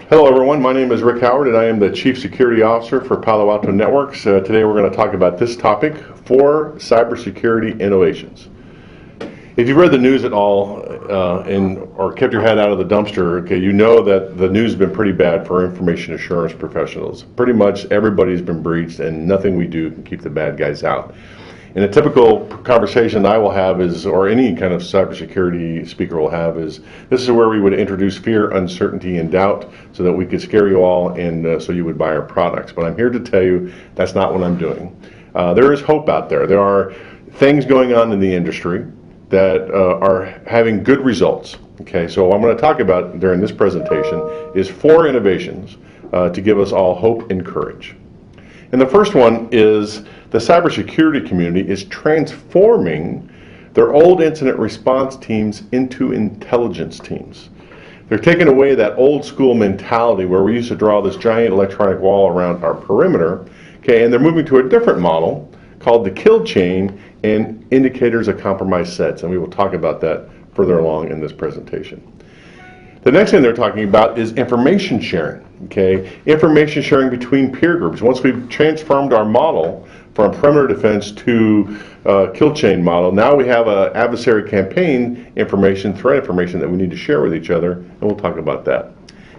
Hello everyone, my name is Rick Howard and I am the Chief Security Officer for Palo Alto Networks. Today we're going to talk about this topic, 4 cybersecurity innovations. If you've read the news at all or kept your head out of the dumpster, okay, you know that the news has been pretty bad for information assurance professionals. Pretty much everybody's been breached and nothing we do can keep the bad guys out. And a typical conversation I will have is, or any kind of cybersecurity speaker will have, is this is where we would introduce fear, uncertainty, and doubt so that we could scare you all and so you would buy our products. But I'm here to tell you that's not what I'm doing. There is hope out there. There are things going on in the industry that are having good results. Okay, so what I'm going to talk about during this presentation is 4 innovations to give us all hope and courage. And the first one is the cybersecurity community is transforming their old incident response teams into intelligence teams. They're taking away that old school mentality where we used to draw this giant electronic wall around our perimeter, okay, and they're moving to a different model called the kill chain and indicators of compromise sets, and we will talk about that further along in this presentation. The next thing they're talking about is information sharing, okay? Information sharing between peer groups. Once we've transformed our model from perimeter defense to kill chain model, now we have an adversary campaign information, threat information that we need to share with each other, and we'll talk about that.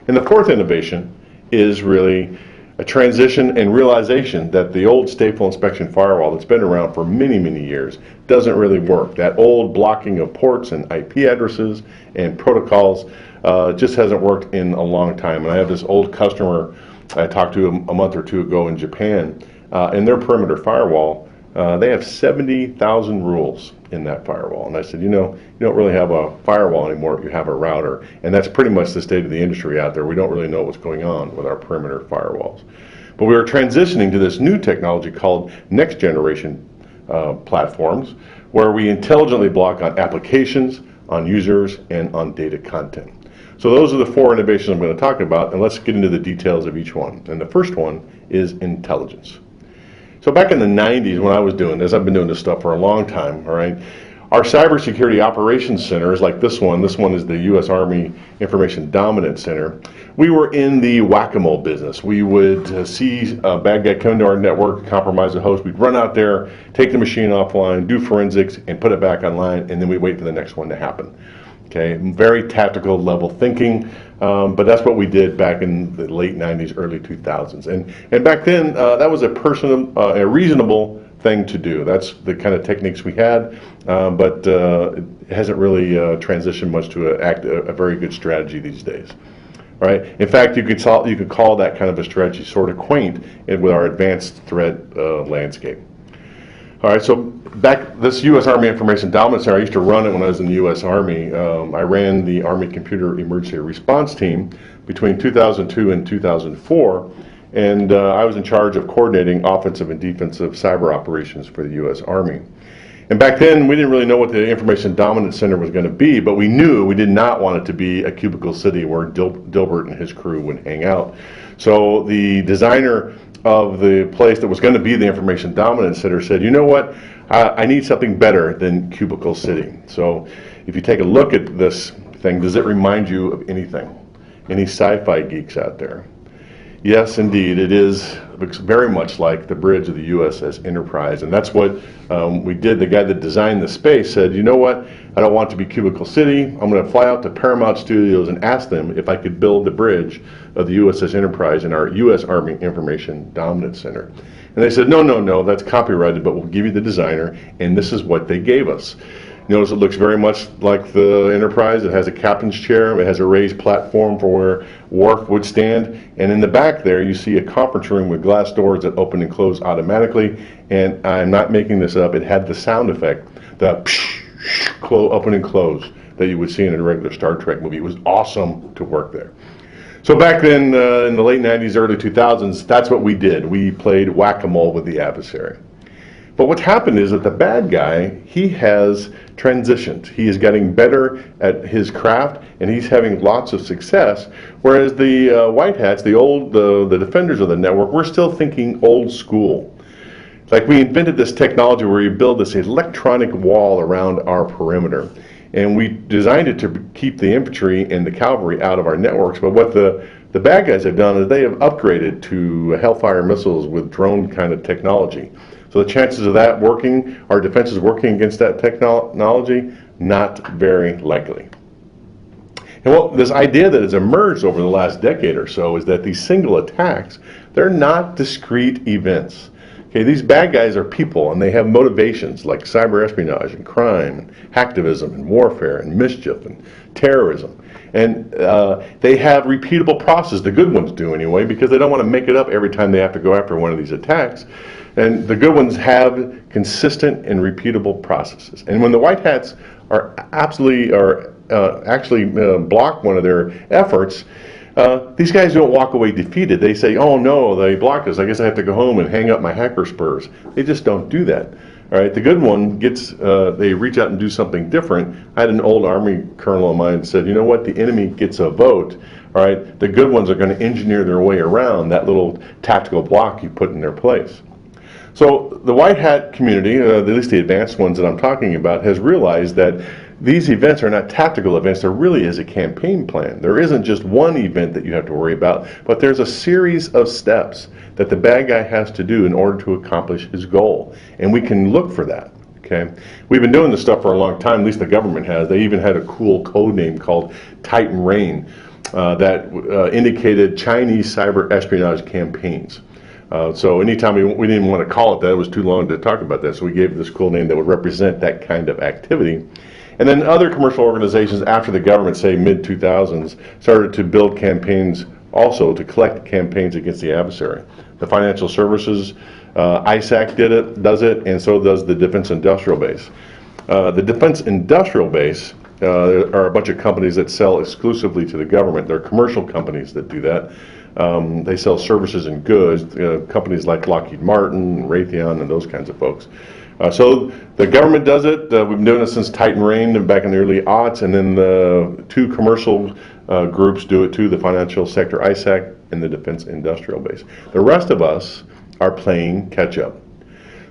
And the 4th innovation is really a transition and realization that the old stateful inspection firewall that's been around for many, many years doesn't really work. That old blocking of ports and IP addresses and protocols just hasn't worked in a long time. And I have this old customer I talked to a month or 2 ago in Japan. In their perimeter firewall, they have 70,000 rules in that firewall. And I said, you know, you don't really have a firewall anymore, you have a router. And that's pretty much the state of the industry out there. We don't really know what's going on with our perimeter firewalls. But we are transitioning to this new technology called NextGeneration platforms, where we intelligently block on applications, on users, and on data content. So those are the 4 innovations I'm going to talk about, and let's get into the details of each one. And the first one is intelligence. So back in the 90s when I was doing this, I've been doing this stuff for a long time, all right? Our cybersecurity operations centers, like this one is the U.S. Army Information Dominance Center. We were in the whack-a-mole business. We would see a bad guy come to our network, compromise a host. We'd run out there, take the machine offline, do forensics, and put it back online, and then we wait for the next one to happen. Okay, very tactical level thinking, but that's what we did back in the late 90s, early 2000s. And back then, that was a reasonable thing to do. That's the kind of techniques we had, but it hasn't really transitioned much to a very good strategy these days. All right. In fact, you could call that kind of a strategy sort of quaint with our advanced threat landscape. All right, so this U.S. Army Information Dominance Center, I used to run it when I was in the U.S. Army. I ran the Army Computer Emergency Response Team between 2002 and 2004, and I was in charge of coordinating offensive and defensive cyber operations for the U.S. Army. And back then, we didn't really know what the Information Dominance Center was going to be, but we knew we did not want it to be a cubicle city where Dilbert and his crew would hang out. So the designer of the place that was going to be the Information Dominance Center said, you know what, I need something better than Cubicle City. So if you take a look at this thing, does it remind you of anything? Any sci-fi geeks out there? Yes, indeed, it looks very much like the bridge of the USS Enterprise, and that's what we did. The guy that designed the space said, you know what, I don't want it to be Cubicle City. I'm going to fly out to Paramount Studios and ask them if I could build the bridge of the USS Enterprise in our U.S. Army Information Dominance Center. And they said, no, that's copyrighted, but we'll give you the designer, and this is what they gave us. Notice it looks very much like the Enterprise. It has a captain's chair. It has a raised platform for where Worf would stand. And in the back there, you see a conference room with glass doors that open and close automatically. And I'm not making this up. It had the sound effect, the open and close that you would see in a regular Star Trek movie. It was awesome to work there. So back then, in the late 90s, early 2000s, that's what we did. We played whack-a-mole with the adversary. But what's happened is that the bad guy, he has transitioned. He is getting better at his craft, and he's having lots of success. Whereas the white hats, the defenders of the network, we're still thinking old school. It's like we invented this technology where we build this electronic wall around our perimeter. And we designed it to keep the infantry and the cavalry out of our networks. But what the The bad guys have done is they have upgraded to Hellfire missiles with drone kind of technology. So the chances of that working, our defenses working against that technology, not very likely. And well, this idea that has emerged over the last decade or so is that these single attacks, they're not discrete events. Okay, these bad guys are people, and they have motivations like cyber espionage and crime and hacktivism and warfare and mischief and terrorism. And they have repeatable processes, the good ones do anyway, because they don't want to make it up every time they have to go after one of these attacks. And the good ones have consistent and repeatable processes. And when the white hats are actually block one of their efforts, these guys don't walk away defeated. They say, oh no, they blocked us. I guess I have to go home and hang up my hacker spurs. They just don't do that. All right, the good one gets, they reach out and do something different. I had an old Army colonel of mine said, you know what, the enemy gets a vote. All right, the good ones are going to engineer their way around that little tactical block you put in their place. So the white hat community, at least the advanced ones that I'm talking about, has realized that these events are not tactical events. There really is a campaign plan. There isn't just one event that you have to worry about, but there's a series of steps that the bad guy has to do in order to accomplish his goal. And we can look for that. Okay? We've been doing this stuff for a long time, at least the government has. They even had a cool code name called Titan Rain that indicated Chinese cyber espionage campaigns. So anytime we didn't want to call it that, it was too long to talk about that, so we gave it this cool name that would represent that kind of activity. And then other commercial organizations after the government, say mid-2000s, started to build campaigns also to collect campaigns against the adversary. The financial services, ISAC does it, and so does the Defense Industrial Base. The Defense Industrial Base there are a bunch of companies that sell exclusively to the government. They're commercial companies that do that. They sell services and goods, companies like Lockheed Martin, Raytheon, and those kinds of folks. So the government does it. We've been doing it since Titan Rain back in the early aughts, and then the two commercial groups do it too, the financial sector, ISAC, and the Defense Industrial Base. The rest of us are playing catch up.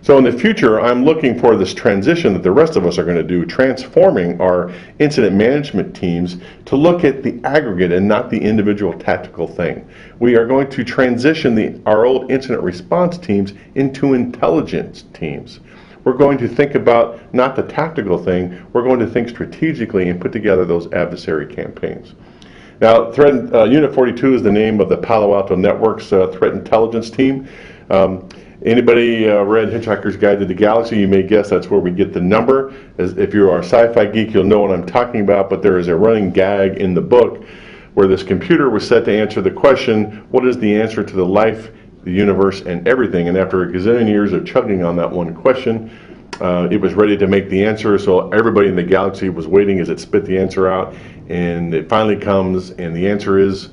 So in the future, I'm looking for this transition that the rest of us are going to do, transforming our incident management teams to look at the aggregate and not the individual tactical thing. We are going to transition our old incident response teams into intelligence teams. We're going to think about not the tactical thing, we're going to think strategically and put together those adversary campaigns. Now, Unit 42 is the name of the Palo Alto Network's threat intelligence team. Anybody read Hitchhiker's Guide to the Galaxy, you may guess that's where we get the number. If you are a sci-fi geek, you'll know what I'm talking about, but there is a running gag in the book where this computer was set to answer the question, what is the answer to the life, the universe, and everything? And after a gazillion years of chugging on that one question, it was ready to make the answer, so everybody in the galaxy was waiting as it spit the answer out, and it finally comes, and the answer is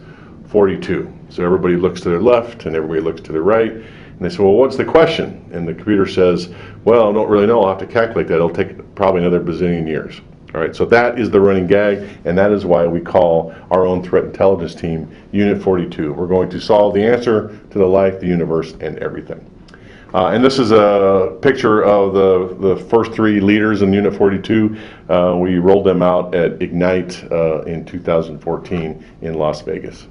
42. So everybody looks to their left, and everybody looks to their right, and they say, well, what's the question? And the computer says, well, I don't really know, I'll have to calculate that. It'll take probably another bazillion years. All right, so that is the running gag, and that is why we call our own threat intelligence team Unit 42. We're going to solve the answer to the life, the universe, and everything. And this is a picture of the first three leaders in Unit 42. We rolled them out at Ignite in 2014 in Las Vegas.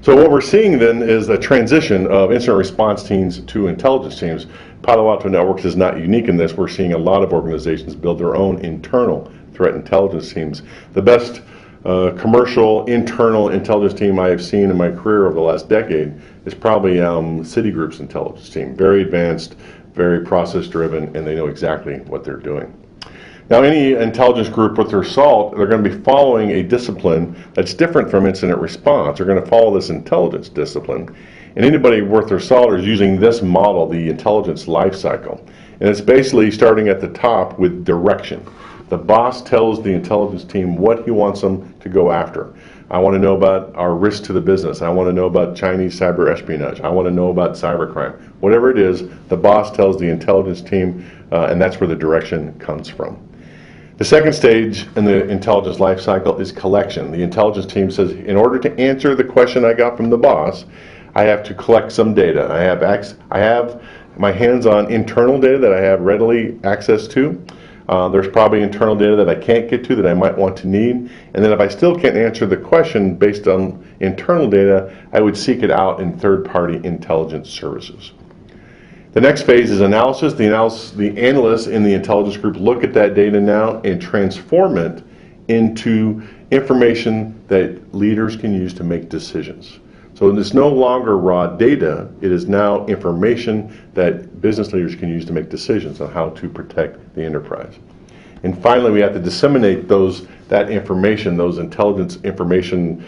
So what we're seeing then is a transition of incident response teams to intelligence teams. Palo Alto Networks is not unique in this. We're seeing a lot of organizations build their own internal threat intelligence teams. The best commercial internal intelligence team I have seen in my career over the last decade is probably Citigroup's intelligence team. Very advanced, very process driven, and they know exactly what they're doing. Now, any intelligence group with their SALT, they're going to be following a discipline that's different from incident response. They're going to follow this intelligence discipline. And anybody worth their salt is using this model, the intelligence life cycle. And it's basically starting at the top with direction. The boss tells the intelligence team what he wants them to go after. I want to know about our risk to the business. I want to know about Chinese cyber espionage. I want to know about cybercrime. Whatever it is, the boss tells the intelligence team, and that's where the direction comes from. The second stage in the intelligence life cycle is collection. The intelligence team says, in order to answer the question I got from the boss, I have to collect some data. I have my hands on internal data that I have readily access to. There's probably internal data that I can't get to that I might want to need. And then if I still can't answer the question based on internal data, I would seek it out in third-party intelligence services. The next phase is analysis. The analysts in the intelligence group look at that data now and transform it into information that leaders can use to make decisions. So it's no longer raw data, it is now information that business leaders can use to make decisions on how to protect the enterprise. And finally, we have to disseminate that information, those intelligence information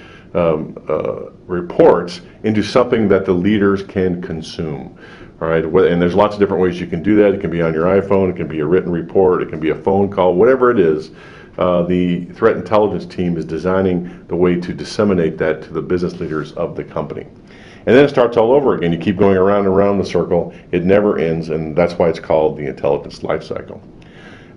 reports, into something that the leaders can consume. All right, and there's lots of different ways you can do that. It can be on your iPhone, it can be a written report, it can be a phone call, whatever it is. The threat intelligence team is designing the way to disseminate that to the business leaders of the company. And then it starts all over again. You keep going around and around the circle. It never ends, and that's why it's called the intelligence lifecycle.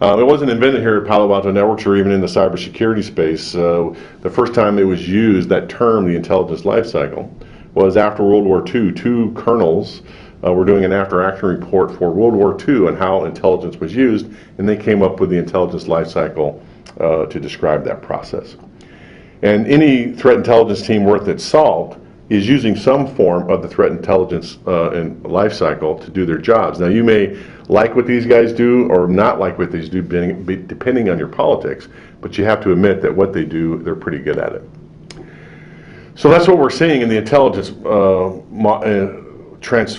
It wasn't invented here at Palo Alto Networks or even in the cybersecurity space. The first time it was used, that term, the intelligence lifecycle, was after World War II. Two colonels were doing an after-action report for World War II on how intelligence was used, and they came up with the intelligence lifecycle to describe that process. And any threat intelligence team worth its salt is using some form of the threat intelligence and life cycle to do their jobs. Now, you may like what these guys do or not like what these do, depending on your politics, but you have to admit that what they do, they're pretty good at it. So that's what we're seeing in the intelligence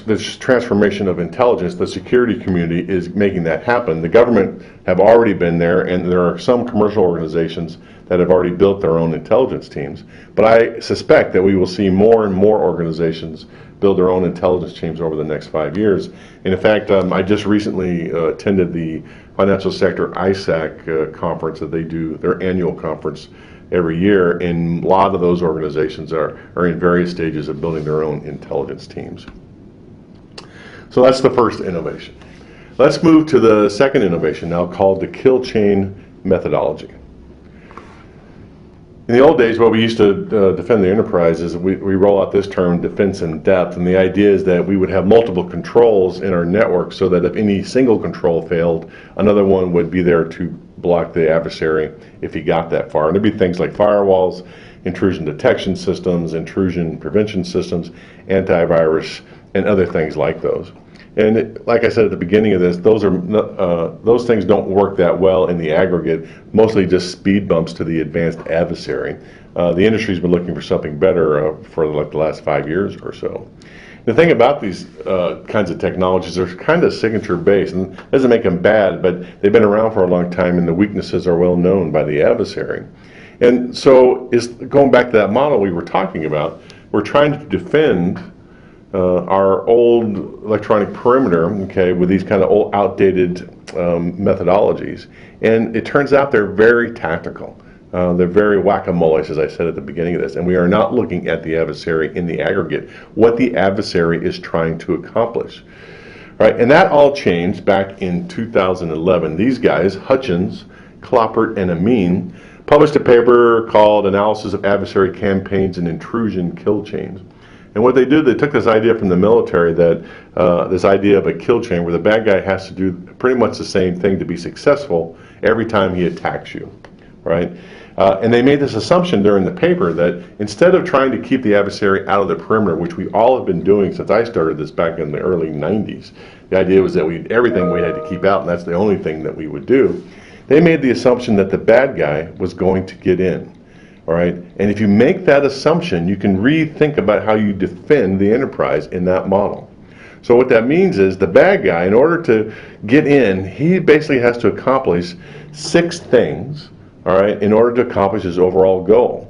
this transformation of intelligence. The security community is making that happen. The government have already been there, and there are some commercial organizations that have already built their own intelligence teams. But I suspect that we will see more and more organizations build their own intelligence teams over the next 5 years. And in fact, I just recently attended the Financial Sector ISAC conference that they do, their annual conference every year, and a lot of those organizations are in various stages of building their own intelligence teams. So that's the first innovation. Let's move to the second innovation now, called the kill chain methodology. In the old days, what we used to defend the enterprise is we roll out this term, defense in depth, and the idea is that we would have multiple controls in our network so that if any single control failed, another one would be there to block the adversary if he got that far. And there'd be things like firewalls, intrusion detection systems, intrusion prevention systems, antivirus, and other things like those. And like I said at the beginning of this, those things don't work that well in the aggregate, mostly just speed bumps to the advanced adversary. The industry's been looking for something better for like the last 5 years or so. The thing about these kinds of technologies, they're kind of signature based, and it doesn't make them bad, but they've been around for a long time and the weaknesses are well known by the adversary. And so going back to that model we were talking about, we're trying to defend our old electronic perimeter, okay, with these kind of old outdated methodologies. And it turns out they're very tactical. They're very whack-a-mole, as I said at the beginning of this, and we are not looking at the adversary in the aggregate, what the adversary is trying to accomplish. All right, and that all changed back in 2011. These guys, Hutchins, Cloppert, and Amin, published a paper called Analysis of Adversary Campaigns and Intrusion Kill Chains. And what they did, they took this idea from the military, that this idea of a kill chain where the bad guy has to do pretty much the same thing to be successful every time he attacks you, right? And they made this assumption during the paper that instead of trying to keep the adversary out of the perimeter, which we all have been doing since I started this back in the early 90s, the idea was that everything we had to keep out, and that's the only thing that we would do. They made the assumption that the bad guy was going to get in. All right, and if you make that assumption, you can rethink about how you defend the enterprise in that model. So what that means is the bad guy, in order to get in, he basically has to accomplish 6 things, all right, in order to accomplish his overall goal.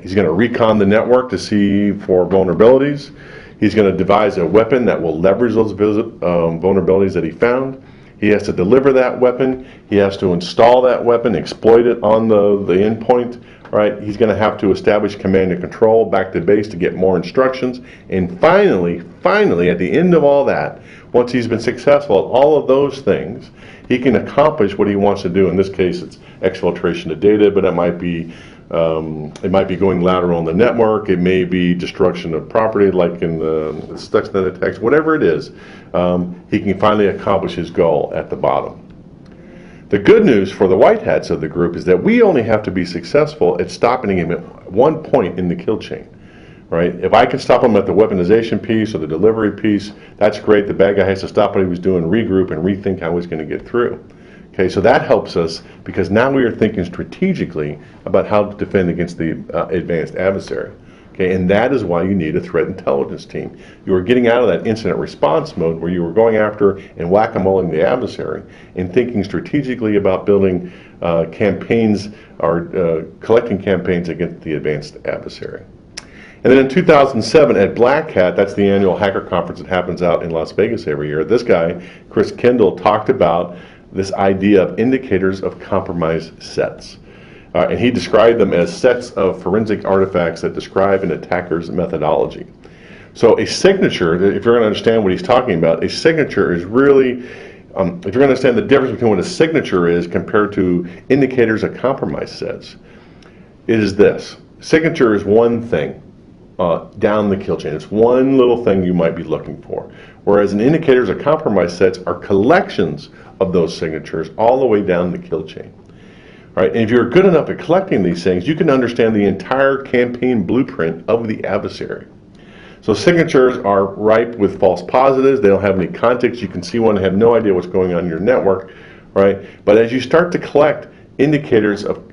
He's going to recon the network to see for vulnerabilities. He's going to devise a weapon that will leverage those vulnerabilities that he found. He has to deliver that weapon. He has to install that weapon, exploit it on the endpoint. Right, he's going to have to establish command and control back to base to get more instructions. And finally, at the end of all that, once he's been successful at all of those things, he can accomplish what he wants to do. In this case, it's exfiltration of data, but it might be going lateral in the network. It may be destruction of property, like in the Stuxnet attacks. Whatever it is, he can finally accomplish his goal at the bottom. The good news for the white hats of the group is that we only have to be successful at stopping him at one point in the kill chain. Right? If I can stop him at the weaponization piece or the delivery piece, that's great. The bad guy has to stop what he was doing, regroup, and rethink how he's going to get through. Okay, so that helps us because now we are thinking strategically about how to defend against the advanced adversary. Okay, and that is why you need a threat intelligence team. You are getting out of that incident response mode where you were going after and whack-a-moling the adversary and thinking strategically about building campaigns or collecting campaigns against the advanced adversary. And then in 2007 at Black Hat, that's the annual hacker conference that happens out in Las Vegas every year, this guy, Chris Kendall, talked about this idea of indicators of compromise sets. And he described them as sets of forensic artifacts that describe an attacker's methodology. So a signature, if you're going to understand what he's talking about, a signature is really, if you're going to understand the difference between what a signature is compared to indicators of compromise sets, it is this. Signature is one thing. Down the kill chain. It's one little thing you might be looking for. Whereas an indicators of compromise sets are collections of those signatures all the way down the kill chain. Right? And if you're good enough at collecting these things, you can understand the entire campaign blueprint of the adversary. So signatures are ripe with false positives. They don't have any context. You can see one and have no idea what's going on in your network. Right? But as you start to collect indicators of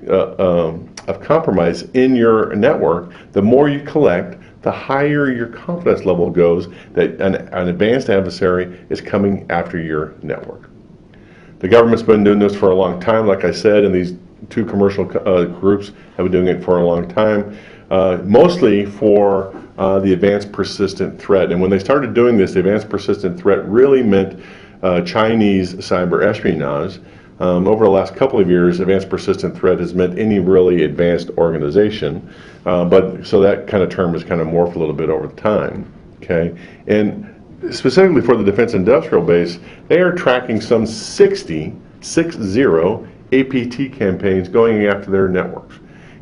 compromise in your network, the more you collect, the higher your confidence level goes that an advanced adversary is coming after your network. The government's been doing this for a long time, like I said, and these two commercial groups have been doing it for a long time, mostly for the advanced persistent threat. And when they started doing this, the advanced persistent threat really meant Chinese cyber espionage. Over the last couple of years, advanced persistent threat has meant any really advanced organization, but so that kind of term has kind of morphed a little bit over time. Okay, and specifically for the defense industrial base, they are tracking some 60 APT campaigns going after their networks,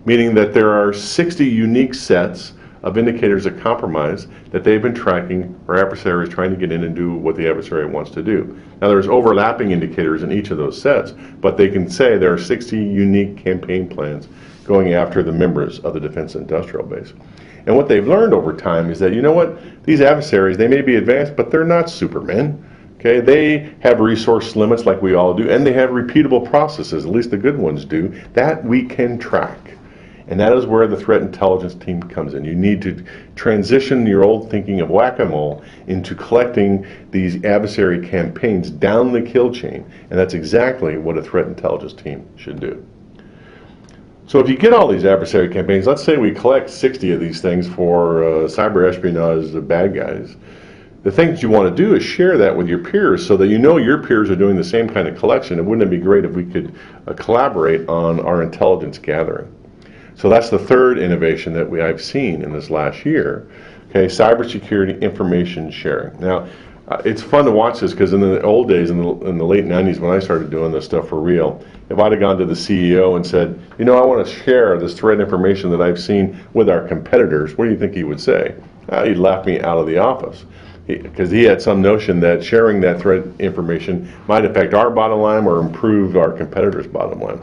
meaning that there are 60 unique sets of indicators of compromise that they've been tracking where adversaries trying to get in and do what the adversary wants to do. Now there's overlapping indicators in each of those sets, but they can say there are 60 unique campaign plans going after the members of the defense industrial base. And what they've learned over time is that, you know what, these adversaries, they may be advanced, but they're not Supermen. Okay, they have resource limits like we all do, and they have repeatable processes, at least the good ones do, that we can track. And that is where the threat intelligence team comes in. You need to transition your old thinking of whack-a-mole into collecting these adversary campaigns down the kill chain. And that's exactly what a threat intelligence team should do. So if you get all these adversary campaigns, let's say we collect 60 of these things for cyber espionage, the bad guys. The thing that you want to do is share that with your peers so that you know your peers are doing the same kind of collection. And wouldn't it be great if we could collaborate on our intelligence gathering? So that's the third innovation that I've seen in this last year. Okay, cybersecurity information sharing. Now, it's fun to watch this because in the old days, in the late 90s when I started doing this stuff for real, if I'd have gone to the CEO and said, you know, I want to share this threat information that I've seen with our competitors, what do you think he would say? He'd laugh me out of the office. Because he had some notion that sharing that threat information might affect our bottom line or improve our competitors' bottom line.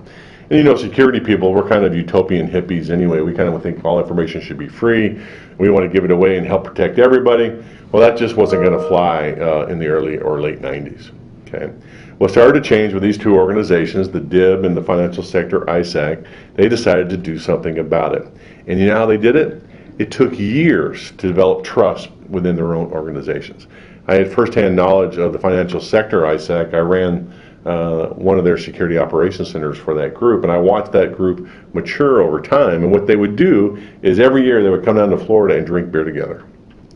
And you know, security people, we're kind of utopian hippies anyway. We kind of think all information should be free. We want to give it away and help protect everybody. Well, that just wasn't going to fly in the early or late 90s. Okay. Well, it started to change with these two organizations, the DIB and the financial sector, ISAC. They decided to do something about it. And you know how they did it? It took years to develop trust within their own organizations. I had firsthand knowledge of the financial sector, ISAC. I ran one of their security operations centers for that group, and I watched that group mature over time. And what they would do is every year they would come down to Florida and drink beer together.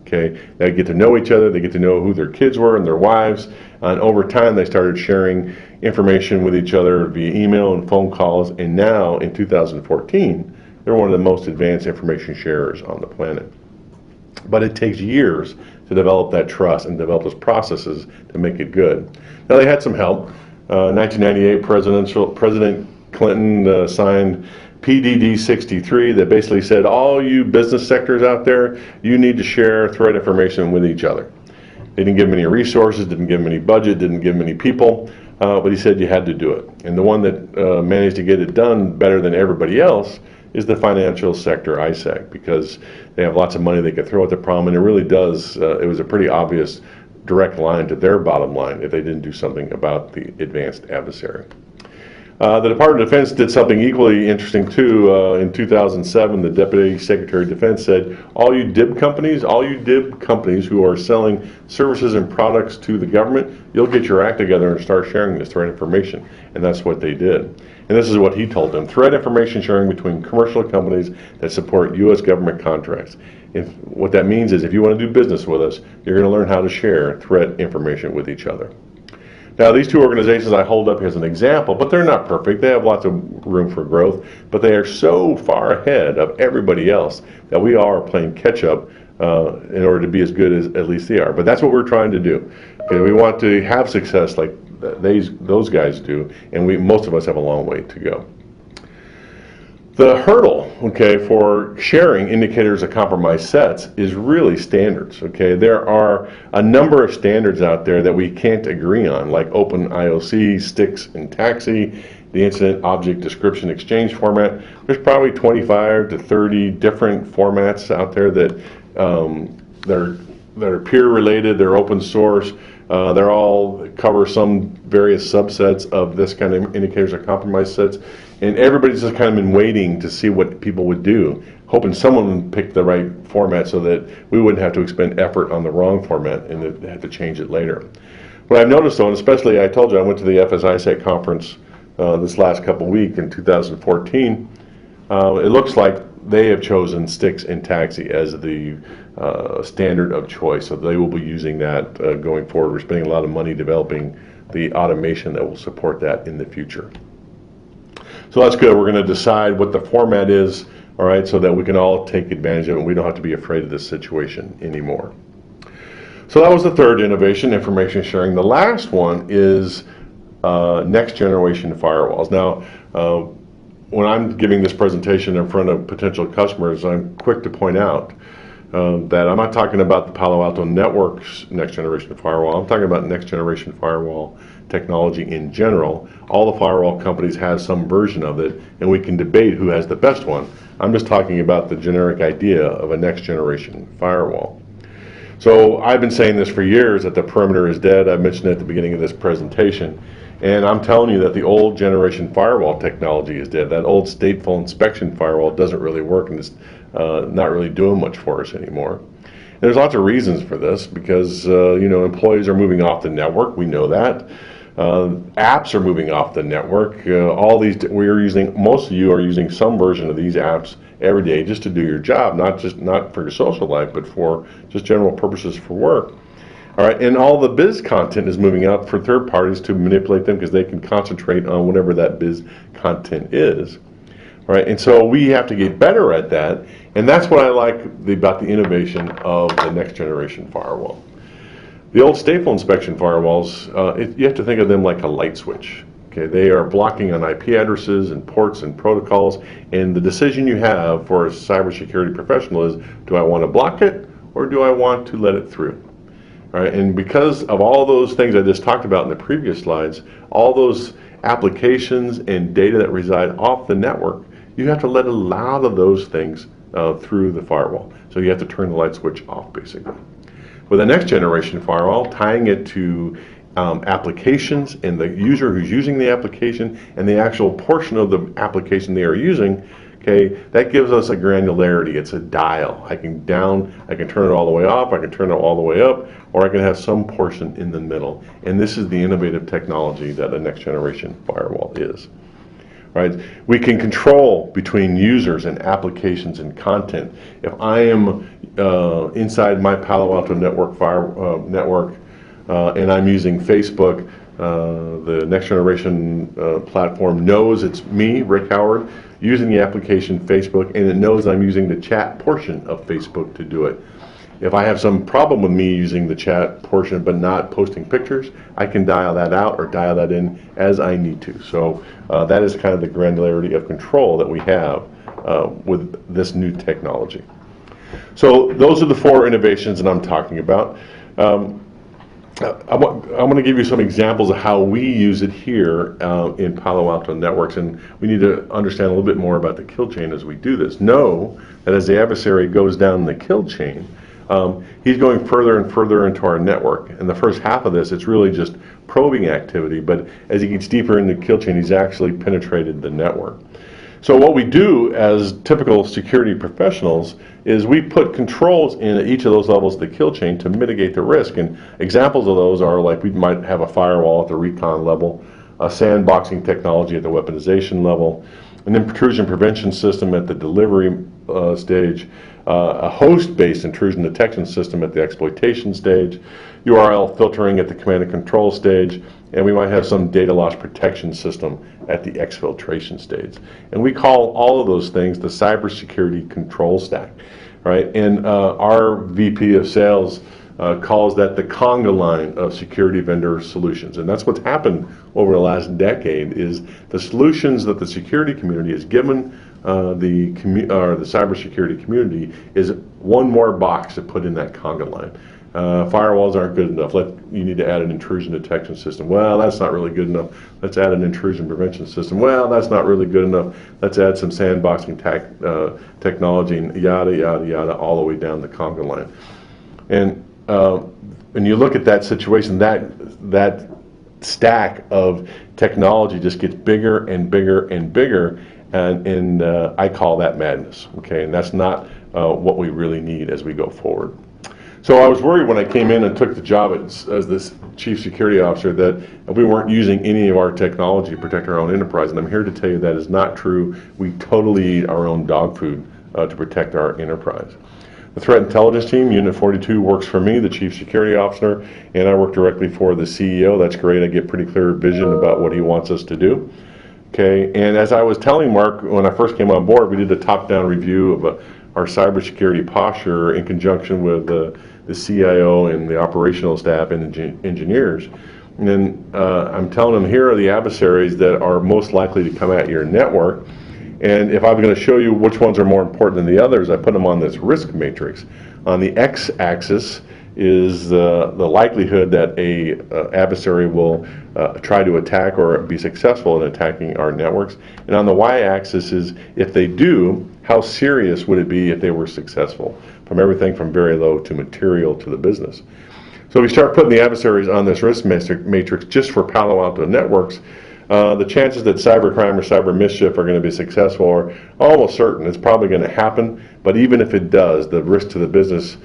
Okay, they'd get to know each other, they get to know who their kids were and their wives, and over time they started sharing information with each other via email and phone calls, and now in 2014 they're one of the most advanced information sharers on the planet. But it takes years to develop that trust and develop those processes to make it good. Now they had some help. 1998 President Clinton signed PDD 63 that basically said all you business sectors out there, you need to share threat information with each other. They didn't give them any resources, didn't give them any budget, didn't give them any people, but he said you had to do it. And the one that managed to get it done better than everybody else is the financial sector ISAC, because they have lots of money they could throw at the problem, and it really does, it was a pretty obvious direct line to their bottom line if they didn't do something about the advanced adversary. The Department of Defense did something equally interesting too. In 2007, the Deputy Secretary of Defense said, all you DIB companies who are selling services and products to the government, you'll get your act together and start sharing this threat information. And that's what they did. And this is what he told them: threat information sharing between commercial companies that support U.S. government contracts. What that means is if you want to do business with us, you're going to learn how to share threat information with each other. Now, these two organizations I hold up as an example, but they're not perfect. They have lots of room for growth, but they are so far ahead of everybody else that we are playing catch up in order to be as good as at least they are. But that's what we're trying to do. Okay, we want to have success like those guys do, and most of us have a long way to go. The hurdle, okay, for sharing indicators of compromised sets is really standards, okay? There are a number of standards out there that we can't agree on, like Open IOC, STIX, and TAXI, the Incident Object Description Exchange format. There's probably 25 to 30 different formats out there that that are peer-related, they're open source, they're all cover some various subsets of this kind of indicators of compromised sets. And everybody's just kind of been waiting to see what people would do, hoping someone would pick the right format so that we wouldn't have to expend effort on the wrong format and have to change it later. What I've noticed though, and especially I told you I went to the FSISAC conference this last couple weeks in 2014, it looks like they have chosen STIX and TAXI as the standard of choice. So they will be using that going forward. We're spending a lot of money developing the automation that will support that in the future. So that's good. We're going to decide what the format is, all right, so that we can all take advantage of it and we don't have to be afraid of this situation anymore. So that was the third innovation, information sharing. The last one is next generation firewalls. Now, when I'm giving this presentation in front of potential customers, I'm quick to point out that I'm not talking about the Palo Alto Networks next generation firewall. I'm talking about next generation firewall technology in general. All the firewall companies have some version of it, and we can debate who has the best one. I'm just talking about the generic idea of a next generation firewall. So I've been saying this for years, that the perimeter is dead. I mentioned it at the beginning of this presentation. And I'm telling you that the old generation firewall technology is dead. That old stateful inspection firewall doesn't really work, and it's not really doing much for us anymore. And there's lots of reasons for this, because employees are moving off the network. We know that. Apps are moving off the network. Most of you are using some version of these apps every day just to do your job, not for your social life, but for just general purposes for work. All right, and all the biz content is moving out for third parties to manipulate them because they can concentrate on whatever that biz content is. All right, and so we have to get better at that, and that's what I like about the innovation of the next generation firewall. The old stateful inspection firewalls, you have to think of them like a light switch. Okay, they are blocking on IP addresses and ports and protocols, and the decision you have for a cybersecurity professional is, do I want to block it or do I want to let it through? All right, and because of all those things I just talked about in the previous slides, all those applications and data that reside off the network, you have to let a lot of those things through the firewall. So you have to turn the light switch off, basically. With a next generation firewall, tying it to applications and the user who's using the application and the actual portion of the application they are using, okay, that gives us a granularity. It's a dial. I can turn it all the way off, I can turn it all the way up, or I can have some portion in the middle. And this is the innovative technology that a next generation firewall is. Right? We can control between users and applications and content. If I am inside my Palo Alto network and I'm using Facebook, the next generation platform knows it's me, Rick Howard, using the application Facebook, and it knows I'm using the chat portion of Facebook to do it. If I have some problem with me using the chat portion but not posting pictures, I can dial that out or dial that in as I need to. So that is kind of the granularity of control that we have with this new technology. So those are the four innovations that I'm talking about. I want to give you some examples of how we use it here in Palo Alto Networks, and we need to understand a little bit more about the kill chain as we do this. Know that as the adversary goes down the kill chain, he's going further and further into our network. In the first half of this, it's really just probing activity, but as he gets deeper into the kill chain, he's actually penetrated the network. So what we do as typical security professionals is we put controls in each of those levels of the kill chain to mitigate the risk. And examples of those are like we might have a firewall at the recon level, a sandboxing technology at the weaponization level, an intrusion prevention system at the delivery stage, a host-based intrusion detection system at the exploitation stage, URL filtering at the command and control stage, and we might have some data loss protection system at the exfiltration stage. And we call all of those things the cybersecurity control stack, right? And our VP of sales calls that the conga line of security vendor solutions. And that's what's happened over the last decade is the solutions that the security community has given the cybersecurity community is one more box to put in that conga line. Firewalls aren't good enough. You need to add an intrusion detection system. Well, that's not really good enough. Let's add an intrusion prevention system. Well, that's not really good enough. Let's add some sandboxing technology and yada, yada, yada, all the way down the conga line. And when you look at that situation, that stack of technology just gets bigger and bigger and bigger, and I call that madness. Okay, and that's not what we really need as we go forward. So I was worried when I came in and took the job as this chief security officer that we weren't using any of our technology to protect our own enterprise, and I'm here to tell you that is not true. We totally eat our own dog food to protect our enterprise. The Threat Intelligence Team, Unit 42, works for me, the Chief Security Officer, and I work directly for the CEO. That's great. I get pretty clear vision about what he wants us to do. Okay, and as I was telling Mark when I first came on board, we did a top-down review of our cybersecurity posture in conjunction with the CIO and the operational staff and the engineers. And then I'm telling them, here are the adversaries that are most likely to come at your network. And if I'm going to show you which ones are more important than the others, I put them on this risk matrix. On the x-axis is the likelihood that a adversary will try to attack or be successful in attacking our networks. And on the y-axis is, if they do, how serious would it be if they were successful? From everything from very low to material to the business. So we start putting the adversaries on this risk matrix just for Palo Alto Networks. The chances that cybercrime or cyber mischief are going to be successful are almost certain. It's probably going to happen, but even if it does, the risk to the business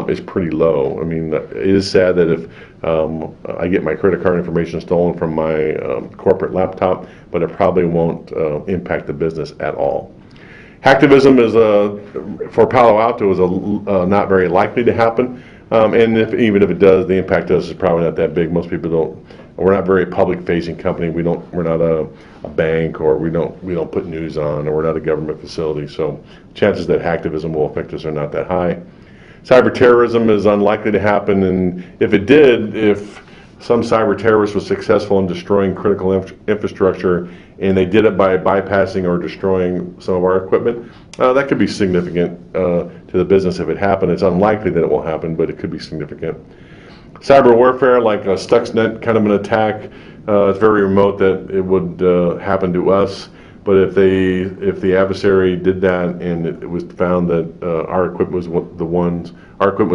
is pretty low. I mean, it is sad that if I get my credit card information stolen from my corporate laptop, but it probably won't impact the business at all. Hacktivism is for Palo Alto is not very likely to happen, and even if it does, the impact to us is probably not that big. Most people don't. We're not a very public-facing company. We're not a bank, or we don't put news on, or we're not a government facility. So chances that hacktivism will affect us are not that high. Cyber terrorism is unlikely to happen, and if it did, if some cyber terrorist was successful in destroying critical infrastructure, and they did it by bypassing or destroying some of our equipment, that could be significant to the business if it happened. It's unlikely that it will happen, but it could be significant. Cyber warfare, like a Stuxnet kind of an attack, it's very remote that it would happen to us. But if the adversary did that and it was found that our equipment was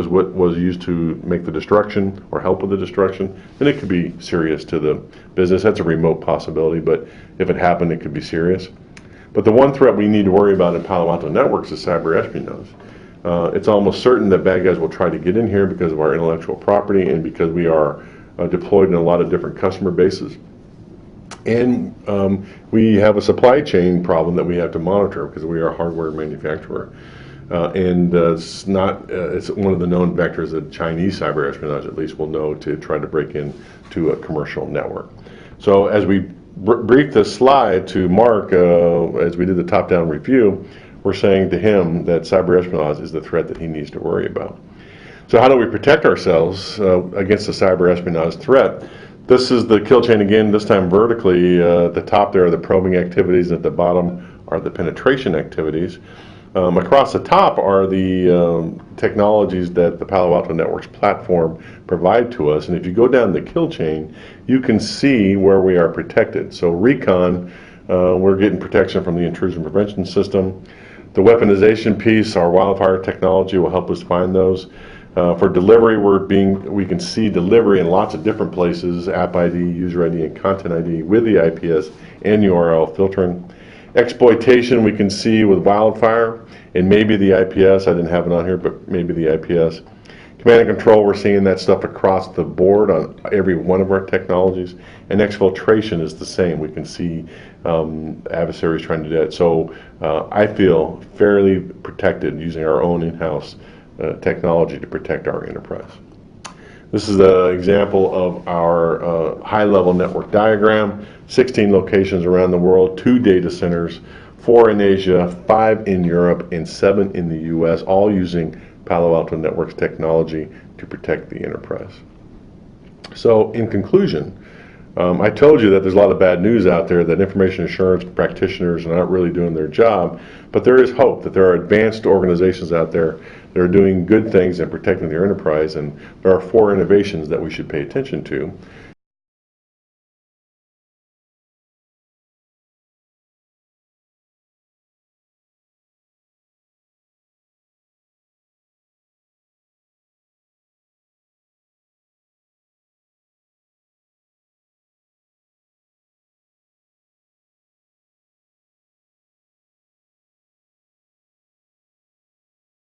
what was used to make the destruction or help with the destruction, then it could be serious to the business. That's a remote possibility, but if it happened, it could be serious. But the one threat we need to worry about in Palo Alto Networks is cyber espionage. It's almost certain that bad guys will try to get in here because of our intellectual property and because we are deployed in a lot of different customer bases. And we have a supply chain problem that we have to monitor because we are a hardware manufacturer. It's one of the known vectors that Chinese cyber espionage at least will know to try to break into a commercial network. So as we briefed this slide to Mark, as we did the top-down review, we're saying to him that cyber espionage is the threat that he needs to worry about. So how do we protect ourselves against the cyber espionage threat? This is the kill chain again, this time vertically. At the top there are the probing activities, at the bottom are the penetration activities. Across the top are the technologies that the Palo Alto Networks platform provide to us, and if you go down the kill chain, you can see where we are protected. So recon, we're getting protection from the intrusion prevention system. The weaponization piece, our wildfire technology will help us find those. For delivery, we can see delivery in lots of different places, app ID, user ID, and content ID with the IPS and URL filtering. Exploitation we can see with wildfire and maybe the IPS. I didn't have it on here, but maybe the IPS. Command and control, we're seeing that stuff across the board on every one of our technologies. And exfiltration is the same. We can see adversaries trying to do that. So I feel fairly protected using our own in-house technology to protect our enterprise. This is an example of our high-level network diagram. 16 locations around the world, 2 data centers, 4 in Asia, 5 in Europe, and 7 in the US, all using Palo Alto Networks technology to protect the enterprise. So in conclusion, I told you that there's a lot of bad news out there, that information assurance practitioners are not really doing their job, but there is hope that there are advanced organizations out there that are doing good things and protecting their enterprise, and there are 4 innovations that we should pay attention to.